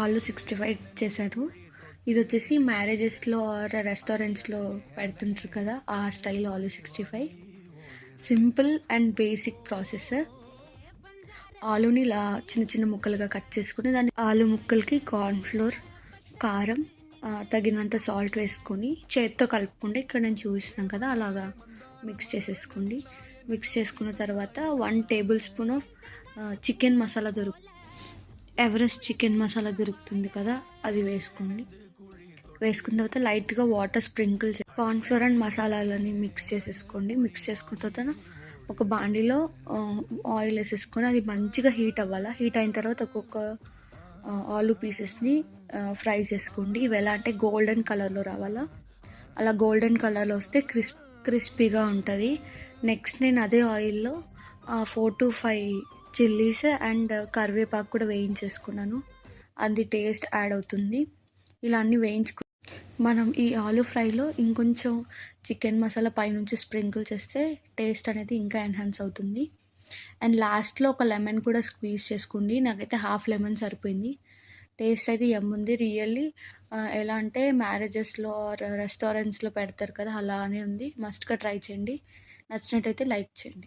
ఆలు 65 చేశాను. ఇది వచ్చేసి మ్యారేజెస్లో ఆర్ రెస్టారెంట్స్లో పెడుతుంటారు కదా, ఆ స్టైల్ ఆలు 65. Simple and basic process. ఆలుని ఇలా చిన్న చిన్న ముక్కలుగా కట్ చేసుకుని దాన్ని ఆలు ముక్కలకి కార్న్ఫ్లోర్, కారం, తగినంత సాల్ట్ వేసుకొని చేత్తో కలుపుకుంటే ఇక్కడ నేను చూపిస్తున్నాను కదా అలాగా మిక్స్ చేసేసుకోండి. మిక్స్ చేసుకున్న తర్వాత 1 tablespoon of chicken masala Everest chicken masala దొరుకుతుంది కదా, అది వేసుకోండి. వేసుకున్న తర్వాత లైట్గా వాటర్ స్ప్రింకిల్ కార్న్ఫ్లోర్ అండ్ మసాలాలని మిక్స్ చేసేసుకోండి. మిక్స్ చేసుకున్న తర్వాత ఒక బాండీలో ఆయిల్ వేసేసుకొని అది మంచిగా హీట్ అవ్వాలి. హీట్ అయిన తర్వాత ఒక్కొక్క ఆలు పీసెస్ని ఫ్రై చేసుకోండి. ఇవి ఎలా అంటే గోల్డెన్ కలర్లో రావాలా, అలా గోల్డెన్ కలర్లో వస్తే క్రిస్పీగా ఉంటుంది. నెక్స్ట్ నేను అదే ఆయిల్లో 4 to 5 చిల్లీస్ అండ్ కరివేపాకు కూడా వేయించేసుకున్నాను. అది టేస్ట్ యాడ్ అవుతుంది. ఇలా అన్నీ మనం ఈ ఆలు ఫ్రైలో ఇంకొంచెం చికెన్ మసాలా పైనుంచి స్ప్రింకిల్ చేస్తే టేస్ట్ అనేది ఇంకా ఎన్హాన్స్ అవుతుంది. అండ్ లాస్ట్లో ఒక లెమన్ కూడా స్క్వీజ్ చేసుకోండి. నాకైతే హాఫ్ లెమన్ సరిపోయింది. టేస్ట్ అయితే ఉంది రియల్లీ. ఎలా అంటే మ్యారేజెస్లో ఆర్ రెస్టారెంట్స్లో పెడతారు కదా, అలానే ఉంది. మస్ట్గా ట్రై చేయండి. నచ్చినట్టయితే లైక్ చేయండి.